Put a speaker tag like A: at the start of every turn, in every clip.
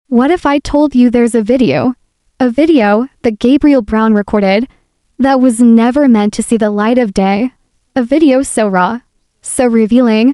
A: What if I told you there's a video that Gabriel Brown recorded that was never meant to see the light of day? A video so raw, so revealing,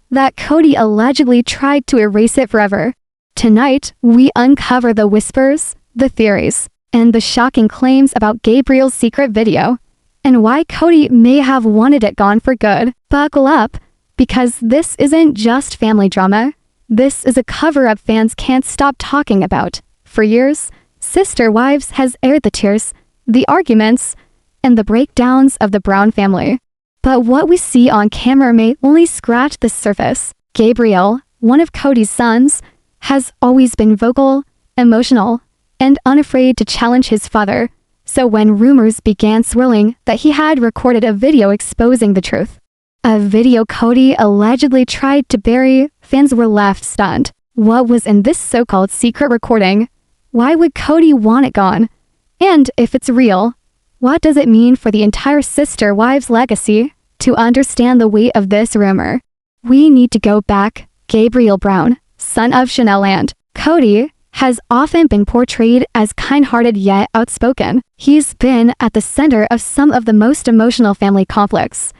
A: that Kody allegedly tried to erase it forever. Tonight, we uncover the whispers, the theories, and the shocking claims about Gabriel's secret video, and why Kody may have wanted it gone for good. Buckle up, because this isn't just family drama. This is a cover-up fans can't stop talking about. For years, Sister Wives has aired the tears, the arguments, and the breakdowns of the Brown family. But what we see on camera may only scratch the surface. Gabriel, one of Kody's sons, has always been vocal, emotional, and unafraid to challenge his father. So when rumors began swirling that he had recorded a video exposing the truth, a video Kody allegedly tried to bury, fans were left stunned. What was in this so-called secret recording? Why would Kody want it gone? And if it's real, what does it mean for the entire Sister Wives legacy? To understand the weight of this rumor, we need to go back. Gabriel Brown, son of Chanel and Kody, has often been portrayed as kind-hearted yet outspoken. He's been at the center of some of the most emotional family conflicts,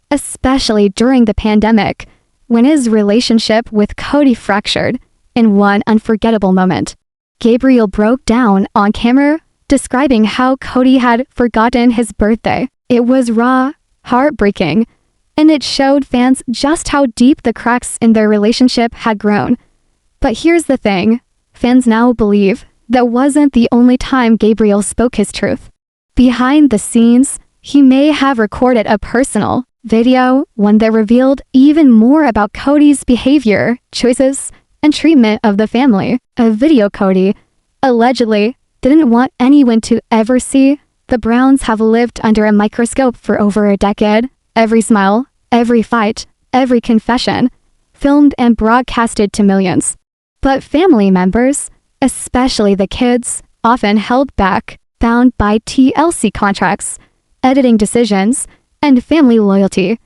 A: especially during the pandemic, when his relationship with Kody fractured. In one unforgettable moment, Gabriel broke down on camera, describing how Kody had forgotten his birthday. It was raw, heartbreaking, and it showed fans just how deep the cracks in their relationship had grown. But here's the thing, fans now believe that wasn't the only time Gabriel spoke his truth. Behind the scenes, he may have recorded a personal video, one that revealed even more about Kody's behavior, choices, and treatment of the family. A video Kody allegedly didn't want anyone to ever see. The Browns have lived under a microscope for over a decade. Every smile, every fight, every confession, filmed and broadcasted to millions. But family members, especially the kids, often held back, bound by TLC contracts, editing decisions, and family loyalty.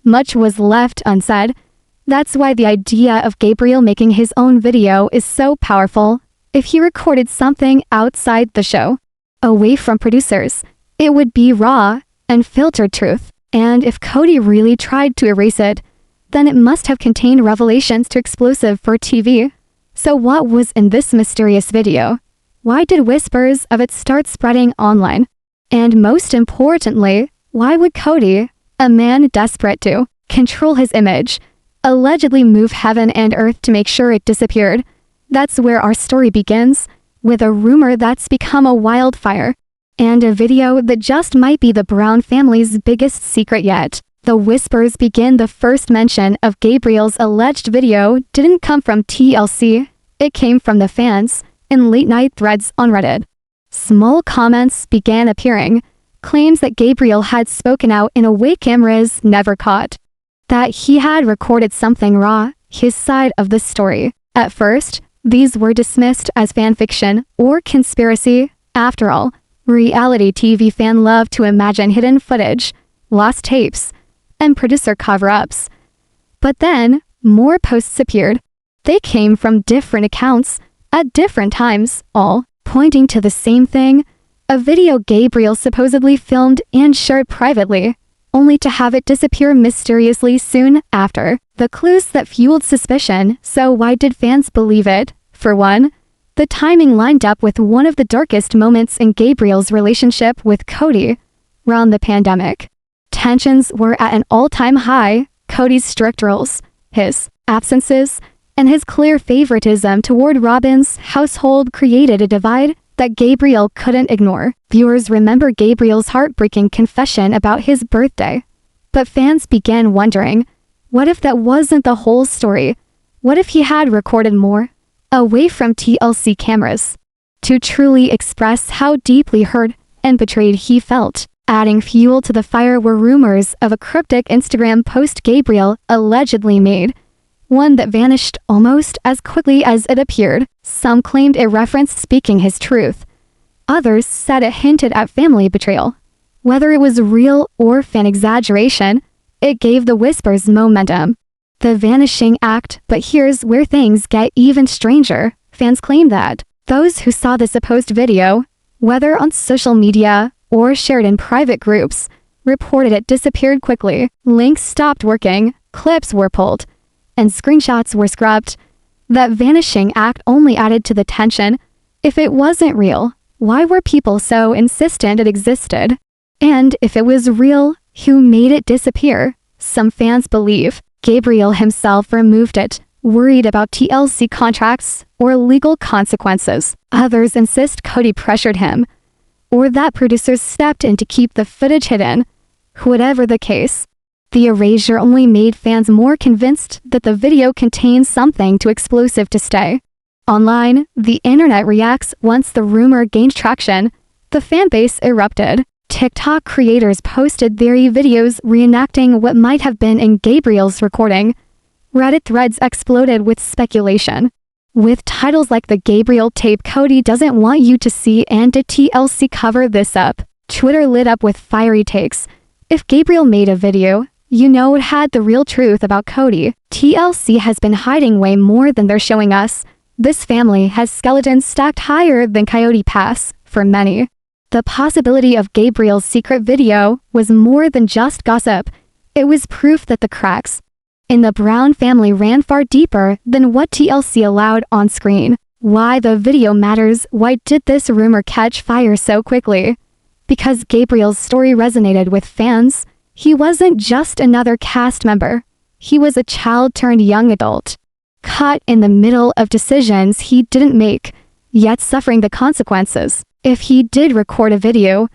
A: Much was left unsaid. That's why the idea of Gabriel making his own video is so powerful. If he recorded something outside the show, away from producers, it would be raw and filtered truth. And if Kody really tried to erase it, then it must have contained revelations too explosive for TV. So what was in this mysterious video? Why did whispers of it start spreading online? And most importantly, why would Kody, a man desperate to control his image, allegedly move heaven and earth to make sure it disappeared? That's where our story begins, with a rumor that's become a wildfire, and a video that just might be the Brown family's biggest secret yet. The whispers begin. The first mention of Gabriel's alleged video didn't come from TLC, it came from the fans in late-night threads on Reddit. Small comments began appearing, claims that Gabriel had spoken out in a way cameras never caught, that he had recorded something raw, his side of the story. At first, these were dismissed as fanfiction or conspiracy. After all, reality TV fans love to imagine hidden footage, lost tapes, and producer cover-ups. But then, more posts appeared. They came from different accounts, at different times, all pointing to the same thing, a video Gabriel supposedly filmed and shared privately, only to have it disappear mysteriously soon after. The clues that fueled suspicion. So why did fans believe it? For one, the timing lined up with one of the darkest moments in Gabriel's relationship with Kody, around the pandemic. Tensions were at an all-time high. Kody's strict rules, his absences, and his clear favoritism toward Robyn's household created a divide that Gabriel couldn't ignore. Viewers remember Gabriel's heartbreaking confession about his birthday. But fans began wondering, what if that wasn't the whole story? What if he had recorded more, away from TLC cameras, to truly express how deeply hurt and betrayed he felt? Adding fuel to the fire were rumors of a cryptic Instagram post Gabriel allegedly made, one that vanished almost as quickly as it appeared. Some claimed it referenced speaking his truth. Others said it hinted at family betrayal. Whether it was real or fan exaggeration, it gave the whispers momentum. The vanishing act. But here's where things get even stranger. Fans claim that those who saw the supposed video, whether on social media or shared in private groups, reported it disappeared quickly. Links stopped working, clips were pulled, and screenshots were scrubbed. That vanishing act only added to the tension. If it wasn't real, why were people so insistent it existed? And if it was real, who made it disappear? Some fans believe Gabriel himself removed it, worried about TLC contracts or legal consequences. Others insist Kody pressured him, or that producers stepped in to keep the footage hidden. Whatever the case, the erasure only made fans more convinced that the video contains something too explosive to stay. Online, the internet reacts once the rumor gained traction. The fanbase erupted. TikTok creators posted their videos reenacting what might have been in Gabriel's recording. Reddit threads exploded with speculation, with titles like "The Gabriel Tape Kody Doesn't Want You to See" and "Did TLC Cover This Up?" Twitter lit up with fiery takes. If Gabriel made a video, you know it had the real truth about Kody. TLC has been hiding way more than they're showing us. This family has skeletons stacked higher than Coyote Pass, for many. The possibility of Gabriel's secret video was more than just gossip. It was proof that the cracks in the Brown family ran far deeper than what TLC allowed on screen. Why the video matters. Why did this rumor catch fire so quickly? Because Gabriel's story resonated with fans. He wasn't just another cast member. He was a child turned young adult, caught in the middle of decisions he didn't make, yet suffering the consequences. If he did record a video,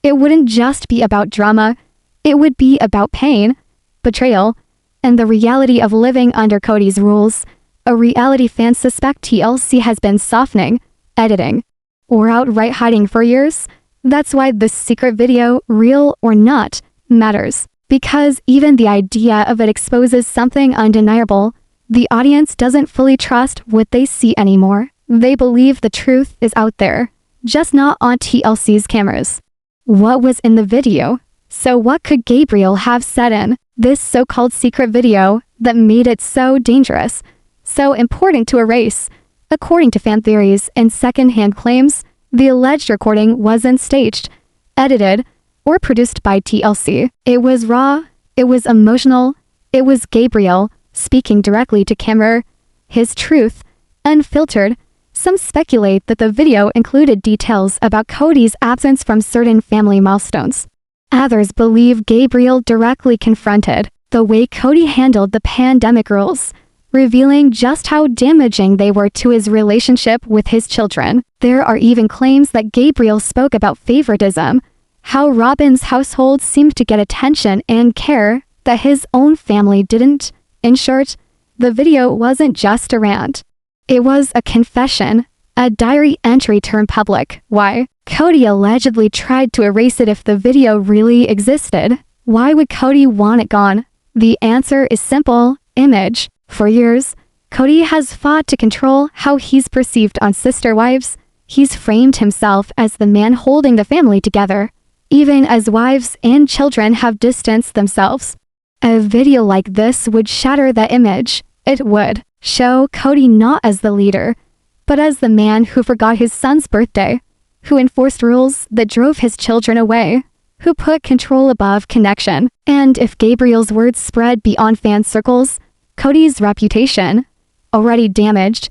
A: it wouldn't just be about drama. It would be about pain, betrayal, and the reality of living under Kody's rules. A reality fans suspect TLC has been softening, editing, or outright hiding for years. That's why this secret video, real or not, matters. Because even the idea of it exposes something undeniable. The audience doesn't fully trust what they see anymore. They believe the truth is out there, just not on TLC's cameras. What was in the video? So what could Gabriel have said in this so-called secret video that made it so dangerous, so important to erase? According to fan theories and second-hand claims, the alleged recording wasn't staged, edited, or produced by TLC. It was raw, it was emotional, it was Gabriel speaking directly to camera, his truth, unfiltered. Some speculate that the video included details about Kody's absence from certain family milestones. Others believe Gabriel directly confronted the way Kody handled the pandemic rules, revealing just how damaging they were to his relationship with his children. There are even claims that Gabriel spoke about favoritism, how Robyn's household seemed to get attention and care that his own family didn't. In short, the video wasn't just a rant. It was a confession, a diary entry turned public. Why? Kody allegedly tried to erase it. If the video really existed, why would Kody want it gone? The answer is simple: image. For years, Kody has fought to control how he's perceived on sister wives. He's framed himself as the man holding the family together, even as wives and children have distanced themselves. A video like this would shatter that image. It would show Kody not as the leader, but as the man who forgot his son's birthday, who enforced rules that drove his children away, who put control above connection. And if Gabriel's words spread beyond fan circles, Kody's reputation, already damaged,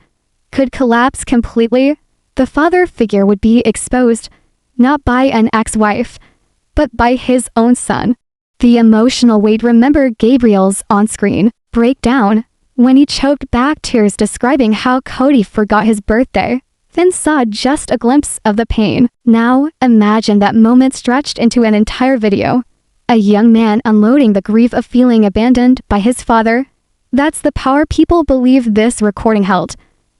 A: could collapse completely. The father figure would be exposed, not by an ex-wife, but by his own son. The emotional weight. Remember Gabriel's on-screen breakdown when he choked back tears describing how Kody forgot his birthday, then saw just a glimpse of the pain. Now imagine that moment stretched into an entire video. A young man unloading the grief of feeling abandoned by his father. That's the power people believe this recording held.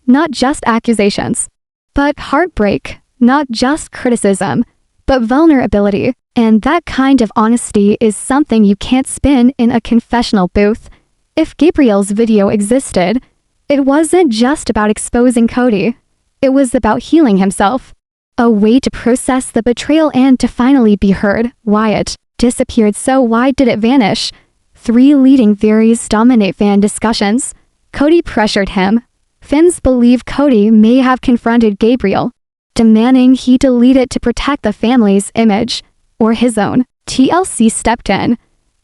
A: Not just accusations, but heartbreak. Not just criticism, but vulnerability. And that kind of honesty is something you can't spin in a confessional booth. If Gabriel's video existed, it wasn't just about exposing Kody. It was about healing himself. A way to process the betrayal and to finally be heard. Why it disappeared. So why did it vanish? 3 leading theories dominate fan discussions. Kody pressured him. Fans believe Kody may have confronted Gabriel, demanding he delete it to protect the family's image, or his own. TLC stepped in.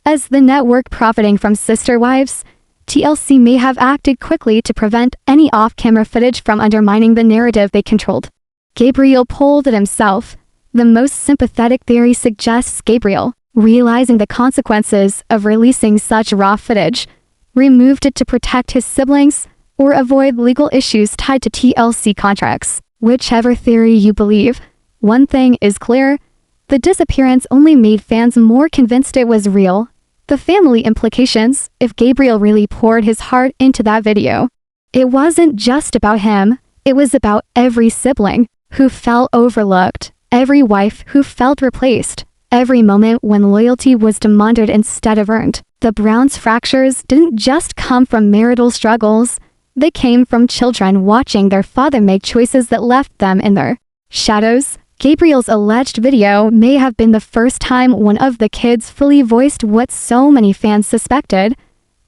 A: As the network profiting from sister wives, TLC may have acted quickly to prevent any off-camera footage from undermining the narrative they controlled. Gabriel pulled it himself. The most sympathetic theory suggests Gabriel, realizing the consequences of releasing such raw footage, removed it to protect his siblings or avoid legal issues tied to TLC contracts. Whichever theory you believe, one thing is clear: the disappearance only made fans more convinced it was real. The family implications, if Gabriel really poured his heart into that video. It wasn't just about him, it was about every sibling who felt overlooked, every wife who felt replaced, every moment when loyalty was demanded instead of earned. The Browns' fractures didn't just come from marital struggles, they came from children watching their father make choices that left them in their shadows. Gabriel's alleged video may have been the first time one of the kids fully voiced what so many fans suspected,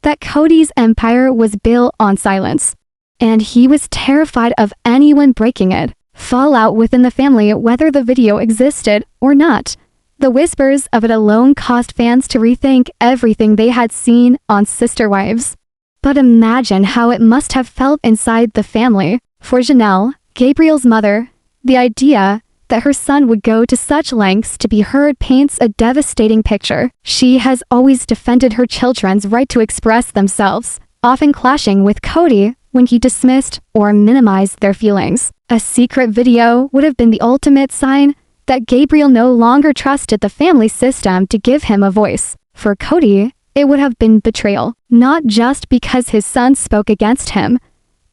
A: that Kody's empire was built on silence. And he was terrified of anyone breaking it. Fallout within the family, whether the video existed or not. The whispers of it alone caused fans to rethink everything they had seen on Sister Wives. But imagine how it must have felt inside the family. For Janelle, Gabriel's mother, the idea that her son would go to such lengths to be heard paints a devastating picture. She has always defended her children's right to express themselves, often clashing with Kody when he dismissed or minimized their feelings. A secret video would have been the ultimate sign that Gabriel no longer trusted the family system to give him a voice. For Kody, it would have been betrayal, not just because his son spoke against him,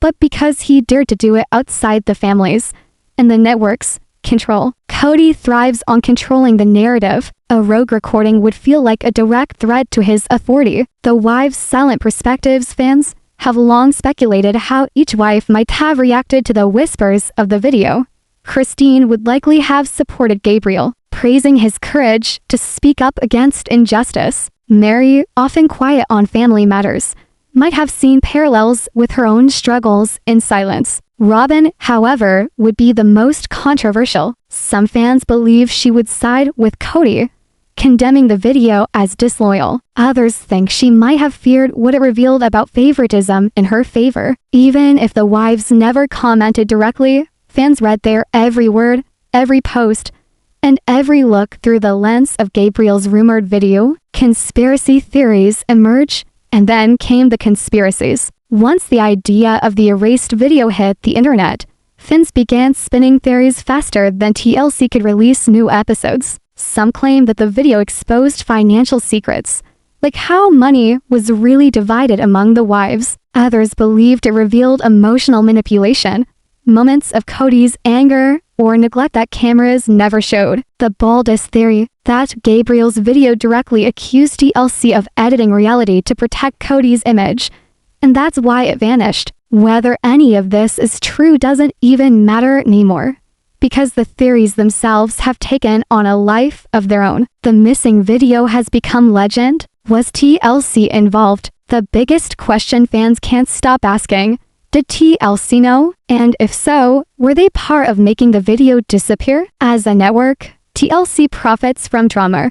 A: but because he dared to do it outside the family's and the network's control. Kody thrives on controlling the narrative. A rogue recording would feel like a direct threat to his authority. The wives' silent perspectives fans have long speculated how each wife might have reacted to the whispers of the video. Christine would likely have supported Gabriel, praising his courage to speak up against injustice. Mary, often quiet on family matters, might have seen parallels with her own struggles in silence. Robin, however, would be the most controversial. Some fans believe she would side with Kody, condemning the video as disloyal. Others think she might have feared what it revealed about favoritism in her favor. Even if the wives never commented directly, fans read their every word, every post, and every look through the lens of Gabriel's rumored video. Conspiracy theories emerge, and then came the conspiracies. Once the idea of the erased video hit the internet, fans began spinning theories faster than TLC could release new episodes. Some claim that the video exposed financial secrets, like how money was really divided among the wives. Others believed it revealed emotional manipulation, moments of Kody's anger or neglect that cameras never showed. The boldest theory, that Gabriel's video directly accused TLC of editing reality to protect Kody's image, and that's why it vanished. Whether any of this is true doesn't even matter anymore, because the theories themselves have taken on a life of their own. The missing video has become legend. Was TLC involved? The biggest question fans can't stop asking. Did TLC know? And if so, were they part of making the video disappear? As a network, TLC profits from drama,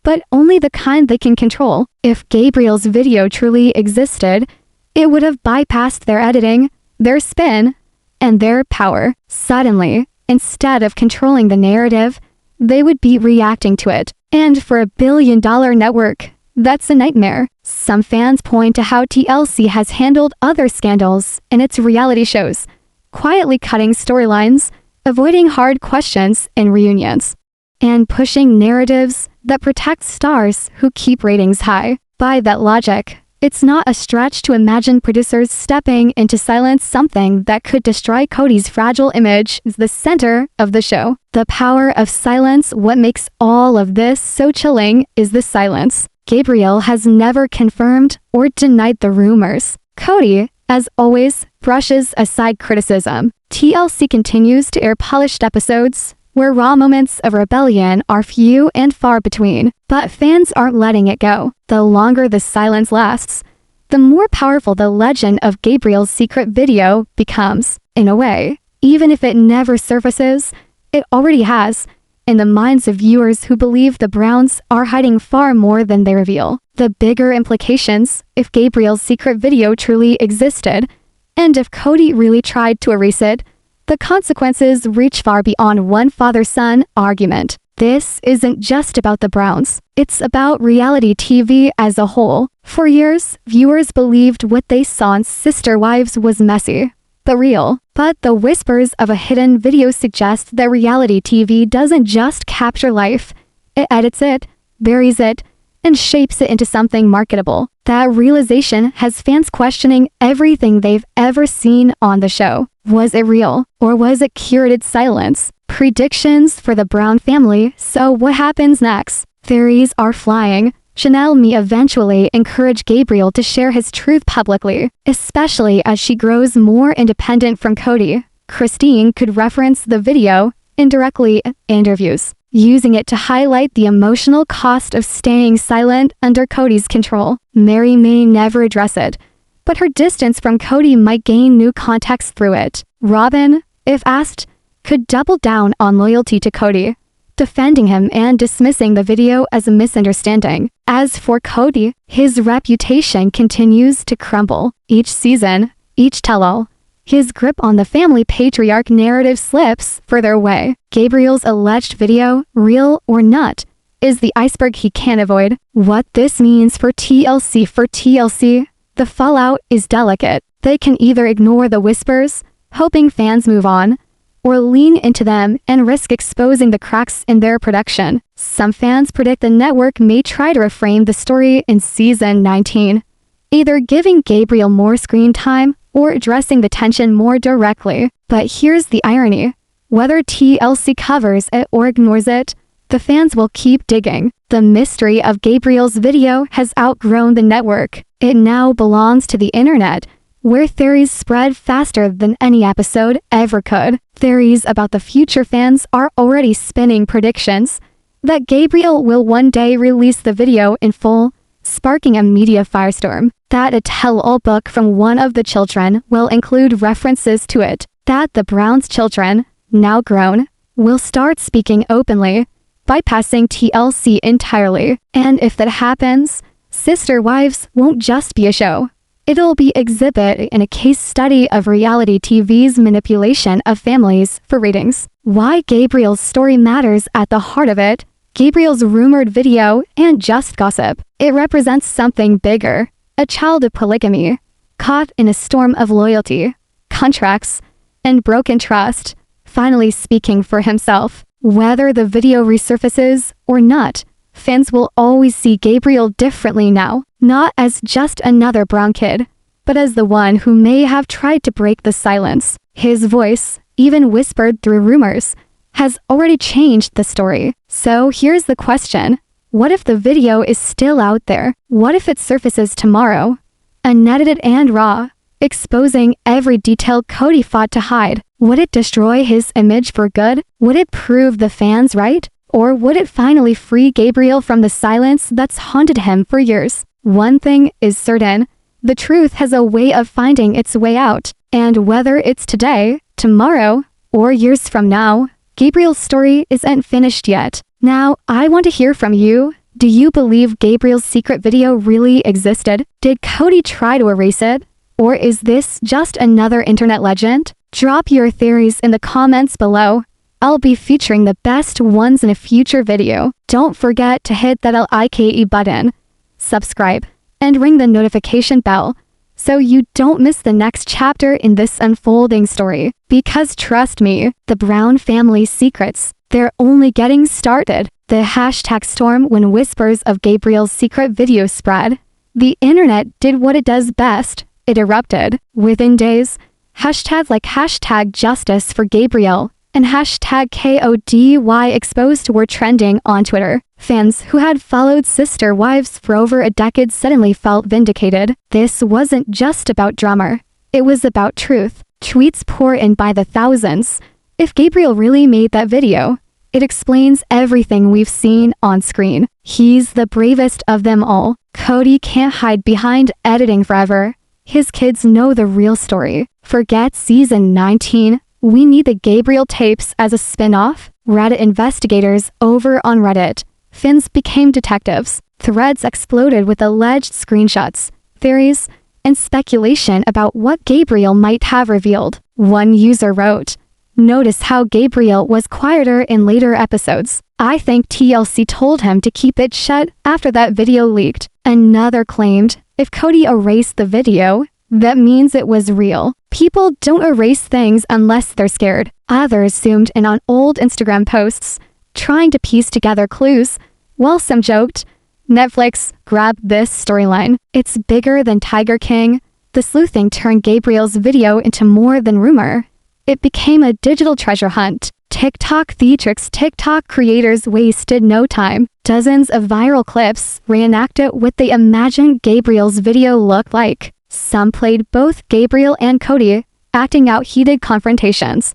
A: but only the kind they can control. If Gabriel's video truly existed, it would have bypassed their editing, their spin, and their power. Suddenly, instead of controlling the narrative, they would be reacting to it. And for a billion-dollar network, that's a nightmare. Some fans point to how TLC has handled other scandals in its reality shows, quietly cutting storylines, avoiding hard questions in reunions, and pushing narratives that protect stars who keep ratings high. By that logic, it's not a stretch to imagine producers stepping in to silence something that could destroy Kody's fragile image is the center of the show. The power of silence. What makes all of this so chilling is the silence. Gabriel has never confirmed or denied the rumors. Kody, as always, brushes aside criticism. TLC continues to air polished episodes where raw moments of rebellion are few and far between. But fans aren't letting it go. The longer the silence lasts, the more powerful the legend of Gabriel's secret video becomes. In a way, even if it never surfaces, it already has, in the minds of viewers who believe the Browns are hiding far more than they reveal. The bigger implications, if Gabriel's secret video truly existed, and if Kody really tried to erase it, the consequences reach far beyond one father-son argument. This isn't just about the Browns. It's about reality TV as a whole. For years, viewers believed what they saw on Sister Wives was messy, but real. But the whispers of a hidden video suggest that reality TV doesn't just capture life. It edits it, buries it, and shapes it into something marketable. That realization has fans questioning everything they've ever seen on the show. Was it real, or was it curated silence? Predictions for the Brown family. So what happens next? Theories are flying. Chanel may eventually encourage Gabriel to share his truth publicly, especially as she grows more independent from Kody. Christine could reference the video indirectly in interviews, using it to highlight the emotional cost of staying silent under Kody's control. Mary may never address it, but her distance from Kody might gain new context through it. Robin, if asked, could double down on loyalty to Kody, defending him and dismissing the video as a misunderstanding. As for Kody, his reputation continues to crumble. Each season, each tell-all, his grip on the family patriarch narrative slips further away. Gabriel's alleged video, real or not, is the iceberg he can't avoid. What this means for TLC, the fallout is delicate. They can either ignore the whispers, hoping fans move on, or lean into them and risk exposing the cracks in their production. Some fans predict the network may try to reframe the story in season 19, either giving Gabriel more screen time or addressing the tension more directly. But here's the irony. Whether TLC covers it or ignores it, the fans will keep digging. The mystery of Gabriel's video has outgrown the network. It now belongs to the internet, where theories spread faster than any episode ever could. Theories about the future fans are already spinning predictions that Gabriel will one day release the video in full, sparking a media firestorm. That a tell-all book from one of the children will include references to it. That the Browns' children, now grown, will start speaking openly, bypassing TLC entirely. And if that happens, Sister Wives won't just be a show. It'll be exhibit in a case study of reality TV's manipulation of families for ratings. Why Gabriel's story matters at the heart of it. Gabriel's rumored video and just gossip. It represents something bigger. A child of polygamy, caught in a storm of loyalty, contracts, and broken trust, finally speaking for himself. Whether the video resurfaces or not, fans will always see Gabriel differently now, not as just another Brown kid, but as the one who may have tried to break the silence. His voice, even whispered through rumors, has already changed the story. So here's the question. What if the video is still out there? What if it surfaces tomorrow, unedited and raw, exposing every detail Kody fought to hide? Would it destroy his image for good? Would it prove the fans right? Or would it finally free Gabriel from the silence that's haunted him for years? One thing is certain, the truth has a way of finding its way out. And whether it's today, tomorrow, or years from now, Gabriel's story isn't finished yet. Now, I want to hear from you. Do you believe Gabriel's secret video really existed? Did Kody try to erase it? Or is this just another internet legend? Drop your theories in the comments below. I'll be featuring the best ones in a future video. Don't forget to hit that like button, subscribe, and ring the notification bell so you don't miss the next chapter in this unfolding story. Because trust me, the Brown family's secrets, they're only getting started. The hashtag storm when whispers of Gabriel's secret video spread. The internet did what it does best. It erupted. Within days, hashtags like hashtag justice for Gabriel and hashtag KODY exposed were trending on Twitter. Fans who had followed Sister Wives for over a decade suddenly felt vindicated. This wasn't just about drama. It was about truth. Tweets pour in by the thousands. If Gabriel really made that video, it explains everything we've seen on screen. He's the bravest of them all. Kody can't hide behind editing forever. His kids know the real story. Forget season 19. We need the Gabriel tapes as a spin-off. Reddit investigators over on Reddit. Finns became detectives. Threads exploded with alleged screenshots, theories, and speculation about what Gabriel might have revealed. One user wrote, "Notice how Gabriel was quieter in later episodes. I think TLC told him to keep it shut after that video leaked." Another claimed, if Kody erased the video, that means it was real. People don't erase things unless they're scared. Others zoomed in on old Instagram posts, trying to piece together clues, while some joked, "Netflix, grab this storyline. It's bigger than Tiger King." The sleuthing turned Gabriel's video into more than rumor. It became a digital treasure hunt. TikTok theatrics. TikTok creators wasted no time. Dozens of viral clips reenacted what they imagined Gabriel's video looked like. Some played both Gabriel and Kody, acting out heated confrontations.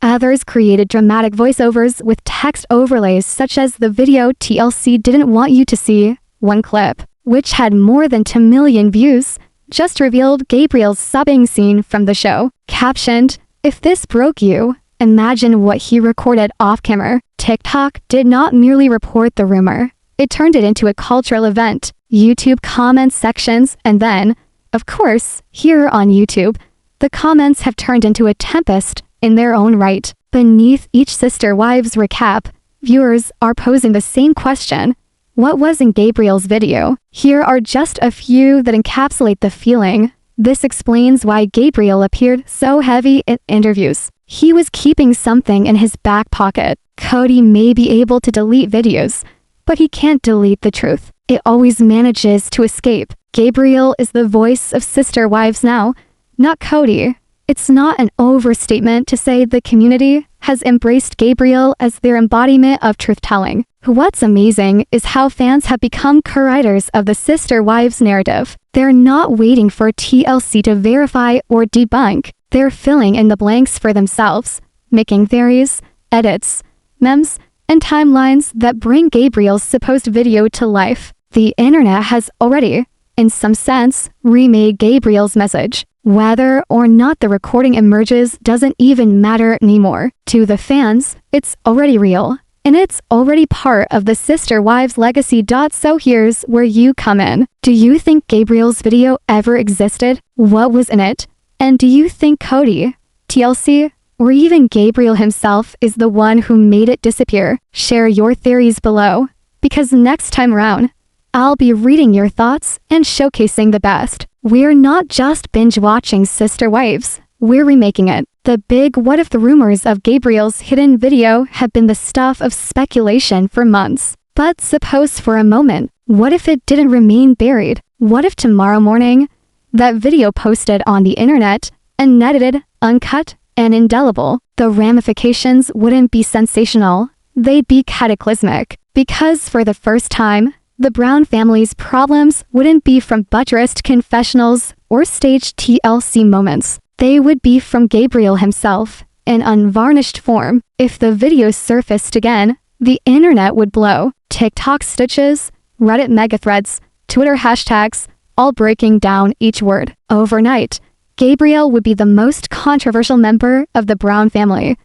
A: Others created dramatic voiceovers with text overlays such as the video TLC didn't want you to see. One clip, which had more than 2 million views, just revealed Gabriel's sobbing scene from the show. Captioned, "If this broke you, imagine what he recorded off-camera." TikTok did not merely report the rumor. It turned it into a cultural event. YouTube comment sections, and then, of course, here on YouTube, the comments have turned into a tempest in their own right. Beneath each Sister Wives recap, viewers are posing the same question. What was in Gabriel's video? Here are just a few that encapsulate the feeling. This explains why Gabriel appeared so heavy in interviews. He was keeping something in his back pocket. Kody may be able to delete videos, but he can't delete the truth. It always manages to escape. Gabriel is the voice of Sister Wives now, not Kody. It's not an overstatement to say the community has embraced Gabriel as their embodiment of truth-telling. What's amazing is how fans have become co-writers of the Sister Wives narrative. They're not waiting for TLC to verify or debunk. They're filling in the blanks for themselves, making theories, edits, memes, and timelines that bring Gabriel's supposed video to life. The internet has already, in some sense, remade Gabriel's message. Whether or not the recording emerges doesn't even matter anymore. To the fans, it's already real, and it's already part of the Sister Wives legacy. So here's where you come in. Do you think Gabriel's video ever existed? What was in it? And do you think Kody, TLC, or even Gabriel himself is the one who made it disappear? Share your theories below, because next time around, I'll be reading your thoughts and showcasing the best. We're not just binge-watching Sister Wives, we're remaking it. The big what if the rumors of Gabriel's hidden video have been the stuff of speculation for months. But suppose for a moment, what if it didn't remain buried? What if tomorrow morning, that video posted on the internet, unedited, uncut, and indelible? The ramifications wouldn't be sensational, they'd be cataclysmic. Because for the first time, the Brown family's problems wouldn't be from buttressed confessionals or staged TLC moments. They would be from Gabriel himself, in unvarnished form. If the video surfaced again, the internet would blow. TikTok stitches, Reddit megathreads, Twitter hashtags, all breaking down each word. Overnight, Gabriel would be the most controversial member of the Brown family,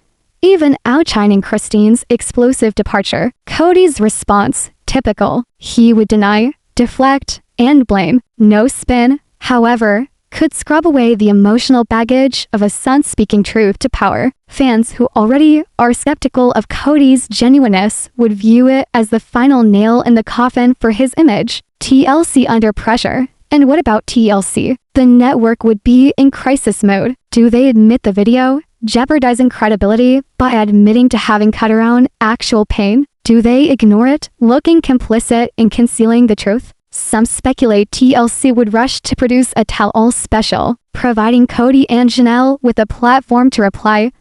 A: even outshining Christine's explosive departure. Kody's response, typical. He would deny, deflect, and blame. No spin, however, could scrub away the emotional baggage of a son speaking truth to power. Fans who already are skeptical of Kody's genuineness would view it as the final nail in the coffin for his image. TLC under pressure. And what about TLC? The network would be in crisis mode. Do they admit the video, jeopardizing credibility by admitting to having cut around actual pain? Do they ignore it, looking complicit in concealing the truth? Some speculate TLC would rush to produce a tell-all special, providing Kody and Janelle with a platform to reply.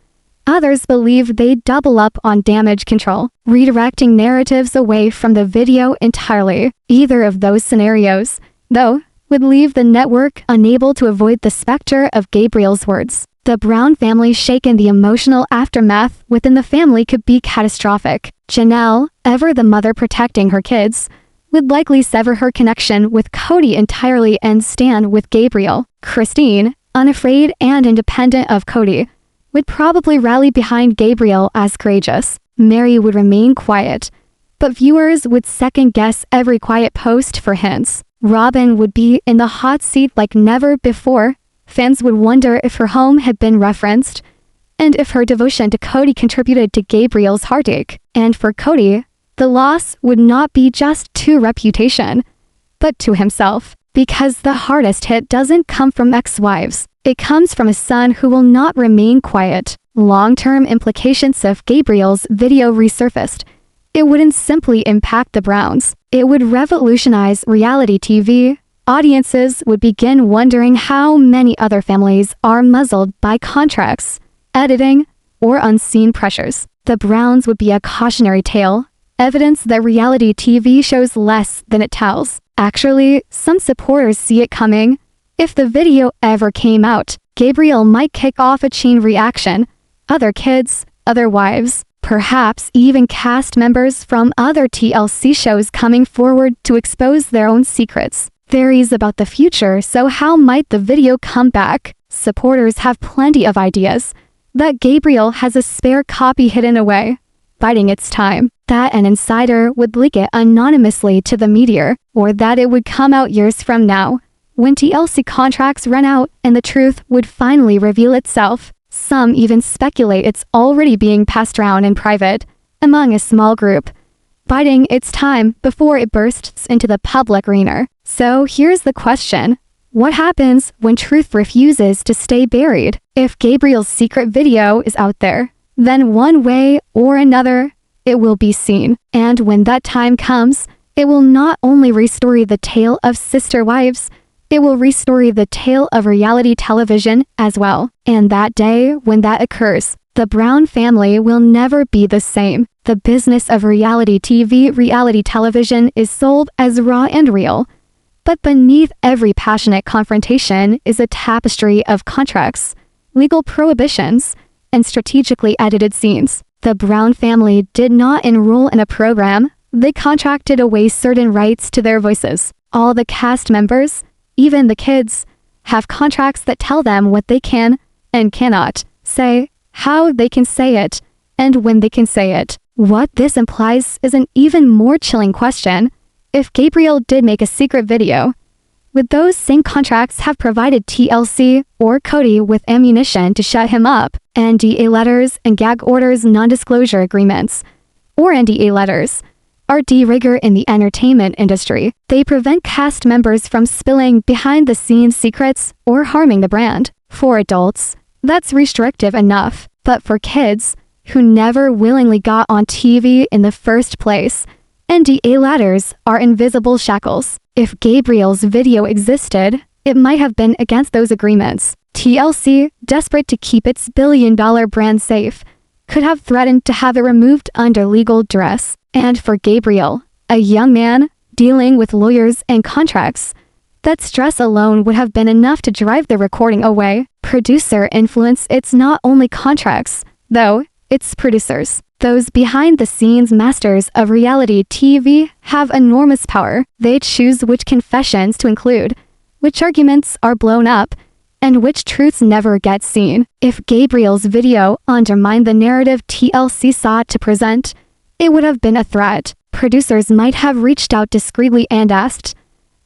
A: Others believe they'd double up on damage control, redirecting narratives away from the video entirely. Either of those scenarios, though, would leave the network unable to avoid the specter of Gabriel's words. The Brown family shaken. The emotional aftermath within the family could be catastrophic. Janelle, ever the mother protecting her kids, would likely sever her connection with Kody entirely and stand with Gabriel. Christine, unafraid and independent of Kody, would probably rally behind Gabriel as courageous. Mary would remain quiet, but viewers would second-guess every quiet post for hints. Robin would be in the hot seat like never before. Fans would wonder if her home had been referenced, and if her devotion to Kody contributed to Gabriel's heartache. And for Kody, the loss would not be just to reputation, but to himself. Because the hardest hit doesn't come from ex-wives. It comes from a son who will not remain quiet. Long-term implications of Gabriel's video resurfaced. It wouldn't simply impact the Browns. It would revolutionize reality TV. Audiences would begin wondering how many other families are muzzled by contracts, editing, or unseen pressures. The Browns would be a cautionary tale, evidence that reality TV shows less than it tells. Actually, some supporters see it coming. If the video ever came out, Gabriel might kick off a chain reaction. Other kids, other wives, perhaps even cast members from other TLC shows coming forward to expose their own secrets. Theories about the future, so how might the video come back? Supporters have plenty of ideas. That Gabriel has a spare copy hidden away, biding its time. That an insider would leak it anonymously to the media, or that it would come out years from now, when TLC contracts run out and the truth would finally reveal itself. Some even speculate it's already being passed around in private, among a small group, biding its time before it bursts into the public arena. So here's the question. What happens when truth refuses to stay buried? If Gabriel's secret video is out there, then one way or another, it will be seen. And when that time comes, it will not only restore the tale of sister wives, it will restore the tale of reality television as well. And that day, when that occurs, the Brown family will never be the same. The business of reality TV, reality television is sold as raw and real. But beneath every passionate confrontation is a tapestry of contracts, legal prohibitions, and strategically edited scenes. The Brown family did not enroll in a program. They contracted away certain rights to their voices. All the cast members, even the kids, have contracts that tell them what they can and cannot say, how they can say it, and when they can say it. What this implies is an even more chilling question. If Gabriel did make a secret video, would those same contracts have provided TLC or Kody with ammunition to shut him up? NDA letters and gag orders, non-disclosure agreements, or NDA letters, are de rigueur in the entertainment industry. They prevent cast members from spilling behind-the-scenes secrets or harming the brand. For adults, that's restrictive enough, but for kids, who never willingly got on TV in the first place, NDA letters are invisible shackles. If Gabriel's video existed, it might have been against those agreements. TLC, desperate to keep its billion-dollar brand safe, could have threatened to have it removed under legal duress. And for Gabriel, a young man dealing with lawyers and contracts, that stress alone would have been enough to drive the recording away. Producer influence, it's not only contracts, though, it's producers. Those behind-the-scenes masters of reality TV have enormous power. They choose which confessions to include, which arguments are blown up, and which truths never get seen. If Gabriel's video undermined the narrative TLC sought to present, it would have been a threat. Producers might have reached out discreetly and asked,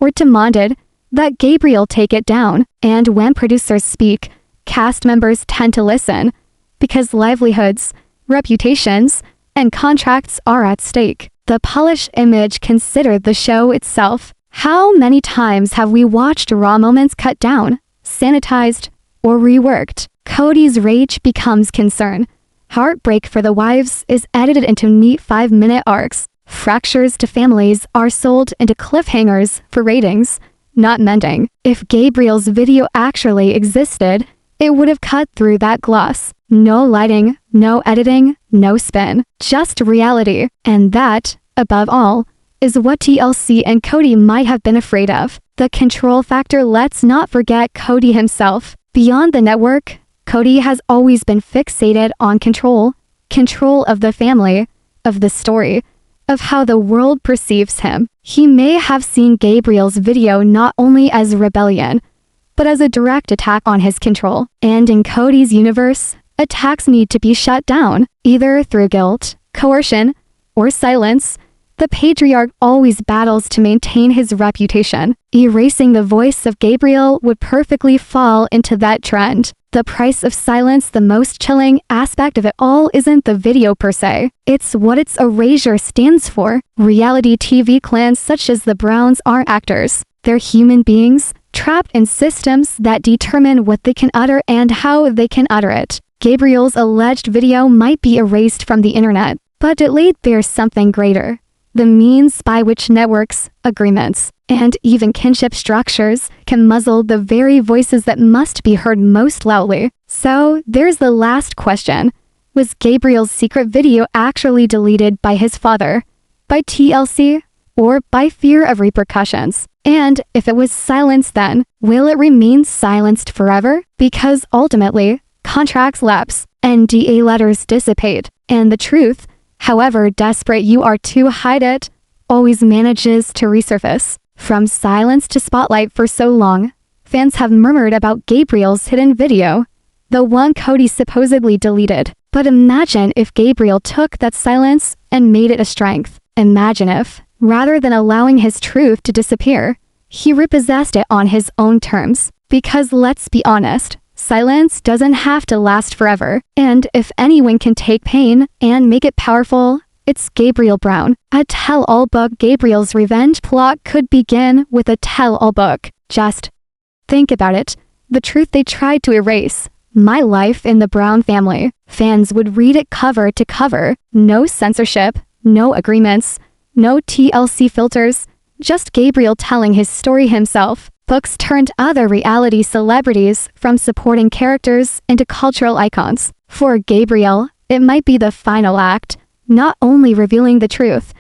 A: or demanded, that Gabriel take it down. And when producers speak, cast members tend to listen, because livelihoods, reputations, and contracts are at stake. The polished image, consider the show itself. How many times have we watched raw moments cut down, sanitized, or reworked? Kody's rage becomes concern. Heartbreak for the wives is edited into neat 5-minute arcs. Fractures to families are sold into cliffhangers for ratings, not mending. If Gabriel's video actually existed, it would have cut through that gloss. No lighting, no editing, no spin, just reality. And that, above all, is what TLC and Kody might have been afraid of. The control factor. Let's not forget Kody himself. Beyond the network, Kody has always been fixated on control. Control of the family, of the story, of how the world perceives him. He may have seen Gabriel's video not only as rebellion, but as a direct attack on his control. And in Kody's universe, attacks need to be shut down, either through guilt, coercion, or silence. The patriarch always battles to maintain his reputation. Erasing the voice of Gabriel would perfectly fall into that trend. The price of silence, the most chilling aspect of it all, isn't the video per se. It's what its erasure stands for. Reality TV clans such as the Browns aren't actors. They're human beings, trapped in systems that determine what they can utter and how they can utter it. Gabriel's alleged video might be erased from the internet, but it laid bare something greater. The means by which networks, agreements, and even kinship structures can muzzle the very voices that must be heard most loudly. So, there's the last question. Was Gabriel's secret video actually deleted by his father, by TLC, or by fear of repercussions? And if it was silenced then, will it remain silenced forever? Because ultimately, contracts lapse, NDA letters dissipate, and the truth, however desperate you are to hide it, always manages to resurface. From silence to spotlight for so long, fans have murmured about Gabriel's hidden video, the one Kody supposedly deleted. But imagine if Gabriel took that silence and made it a strength. Imagine if, rather than allowing his truth to disappear, he repossessed it on his own terms. Because let's be honest, silence doesn't have to last forever, and if anyone can take pain and make it powerful, it's Gabriel Brown. A tell-all book. Gabriel's revenge plot could begin with a tell-all book. Just think about it. The truth they tried to erase. My life in the Brown family. Fans would read it cover to cover. No censorship, no agreements, no TLC filters. Just Gabriel telling his story himself. Books turned other reality celebrities from supporting characters into cultural icons. For Gabriel, it might be the final act, not only revealing the truth,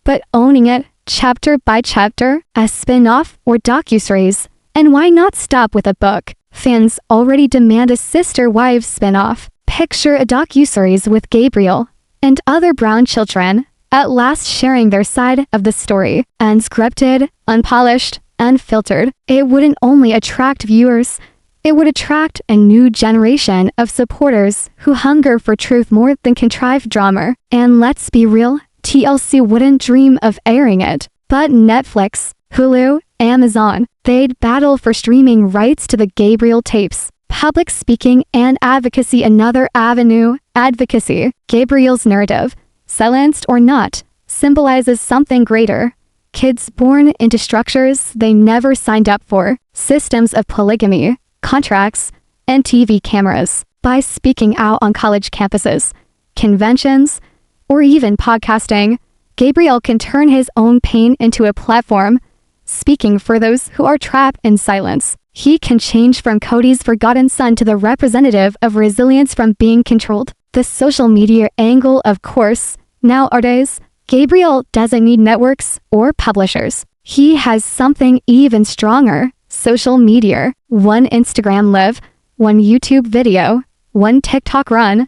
A: but owning it chapter by chapter, a spin-off or docuseries. And why not stop with a book? Fans already demand a Sister Wives spin-off. Picture a docuseries with Gabriel and other Brown children at last sharing their side of the story, unscripted, unpolished, unfiltered. It wouldn't only attract viewers, it would attract a new generation of supporters who hunger for truth more than contrived drama. And let's be real, TLC wouldn't dream of airing it. But Netflix, Hulu, Amazon, they'd battle for streaming rights to the Gabriel tapes. Public speaking and advocacy, another avenue. Advocacy. Gabriel's narrative, silenced or not, symbolizes something greater. Kids born into structures they never signed up for, systems of polygamy, contracts, and TV cameras. By speaking out on college campuses, conventions, or even podcasting, Gabriel can turn his own pain into a platform, speaking for those who are trapped in silence. He can change from Kody's forgotten son to the representative of resilience from being controlled. The social media angle, of course. Nowadays, Gabriel doesn't need networks or publishers. He has something even stronger. Social media. One Instagram live, one YouTube video, one TikTok run,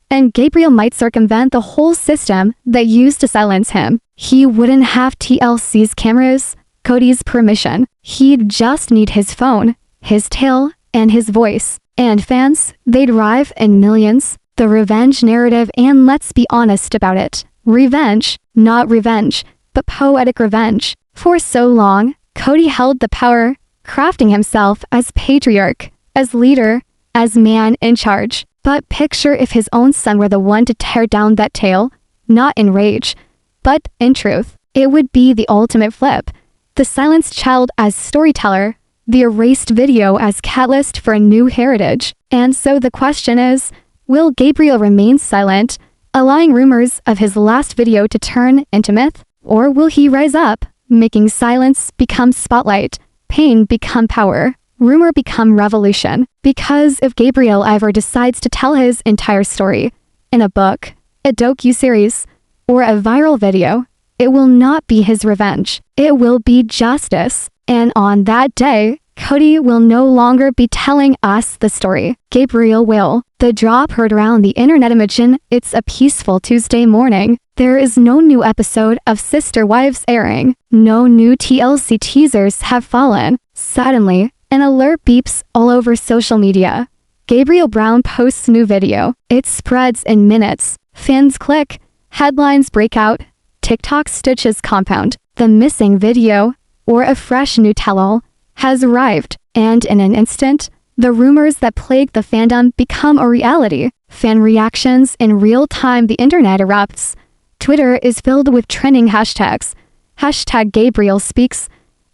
A: and Gabriel might circumvent the whole system that used to silence him. He wouldn't have TLC's cameras, Kody's permission. He'd just need his phone, his tail, and his voice. And fans, they'd arrive in millions. The revenge narrative, and let's be honest about it. Revenge, not revenge, but poetic revenge. For so long, Kody held the power, crafting himself as patriarch, as leader, as man in charge. But picture if his own son were the one to tear down that tail, not in rage, but in truth. It would be the ultimate flip. The silenced child as storyteller, the erased video as catalyst for a new heritage. And so the question is, will Gabriel remain silent, allowing rumors of his last video to turn into myth? Or will he rise up, making silence become spotlight, pain become power, rumor become revolution? Because if Gabriel ever decides to tell his entire story in a book, a docu-series, or a viral video, it will not be his revenge. It will be justice. And on that day, Kody will no longer be telling us the story. Gabriel will. The drop heard around the internet. Imagine it's a peaceful Tuesday morning. There is no new episode of Sister Wives airing. No new TLC teasers have fallen. Suddenly, an alert beeps all over social media. Gabriel Brown posts new video. It spreads in minutes. Fans click. Headlines break out. TikTok stitches compound. The missing video, or a fresh new tell-all, has arrived. And in an instant, the rumors that plague the fandom become a reality. Fan reactions in real time. The internet erupts. Twitter is filled with trending hashtags. Hashtag Gabriel speaks.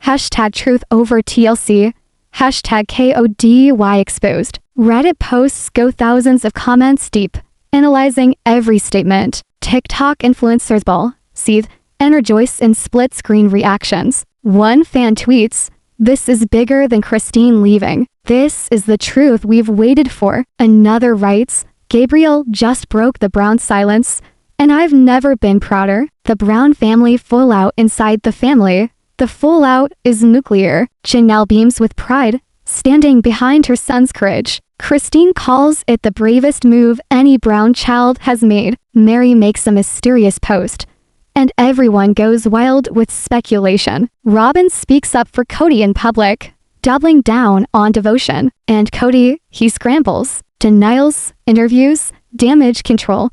A: Hashtag truth over TLC. Hashtag KODY exposed. Reddit posts go thousands of comments deep, analyzing every statement. TikTok influencers ball, seethe, and rejoice in split-screen reactions. One fan tweets, "This is bigger than Christine leaving. This is the truth we've waited for." Another writes, "Gabriel just broke the Brown silence, and I've never been prouder." The Brown family fallout inside the family. The fallout is nuclear. Janelle beams with pride, standing behind her son's courage. Christine calls it the bravest move any Brown child has made. Mary makes a mysterious post, and everyone goes wild with speculation. Robin speaks up for Kody in public, doubling down on devotion. And Kody, he scrambles, denials, interviews, damage control.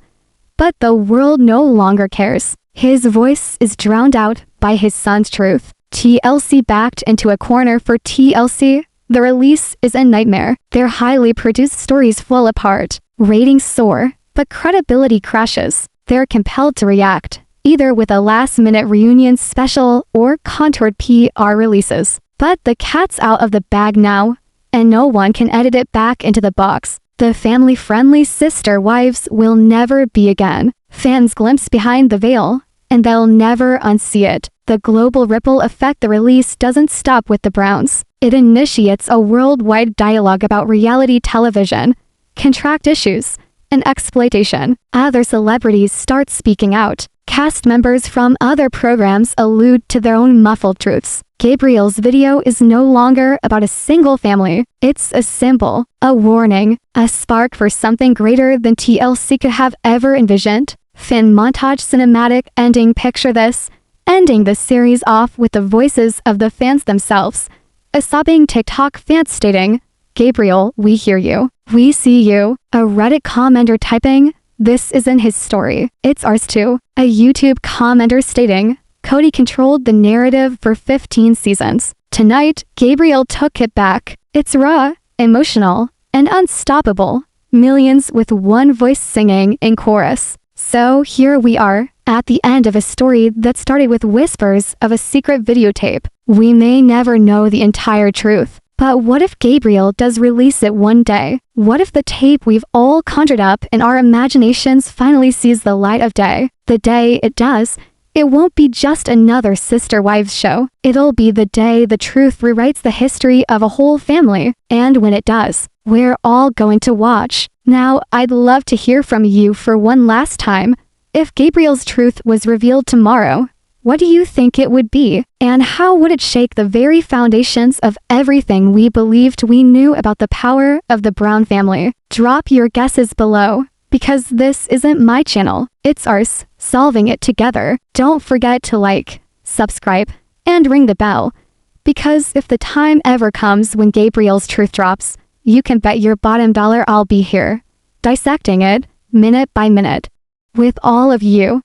A: But the world no longer cares. His voice is drowned out by his son's truth. TLC backed into a corner. For TLC, the release is a nightmare. Their highly produced stories fall apart. Ratings soar, but credibility crashes. They're compelled to react, either with a last-minute reunion special or contoured PR releases. But the cat's out of the bag now, and no one can edit it back into the box. The family-friendly Sister Wives will never be again. Fans glimpse behind the veil, and they'll never unsee it. The global ripple effect. The release doesn't stop with the Browns. It initiates a worldwide dialogue about reality television, contract issues, and exploitation. Other celebrities start speaking out. Cast members from other programs allude to their own muffled truths. Gabriel's video is no longer about a single family. It's a symbol, a warning, a spark for something greater than TLC could have ever envisioned. Fin montage cinematic ending. Picture this, ending the series off with the voices of the fans themselves. A sobbing TikTok fan stating, "Gabriel, we hear you. We see you." A Reddit commenter typing, "This isn't his story. It's ours too." A YouTube commenter stating, "Kody controlled the narrative for 15 seasons. Tonight, Gabriel took it back. It's raw, emotional, and unstoppable." Millions with one voice singing in chorus. So here we are, at the end of a story that started with whispers of a secret videotape. We may never know the entire truth. But what if Gabriel does release it one day? What if the tape we've all conjured up in our imaginations finally sees the light of day? The day it does, it won't be just another Sister Wives show. It'll be the day the truth rewrites the history of a whole family. And when it does, we're all going to watch. Now, I'd love to hear from you for one last time. If Gabriel's truth was revealed tomorrow, what do you think it would be? And how would it shake the very foundations of everything we believed we knew about the power of the Brown family? Drop your guesses below, because this isn't my channel, it's ours, solving it together. Don't forget to like, subscribe, and ring the bell, because if the time ever comes when Gabriel's truth drops, you can bet your bottom dollar I'll be here, dissecting it, minute by minute, with all of you.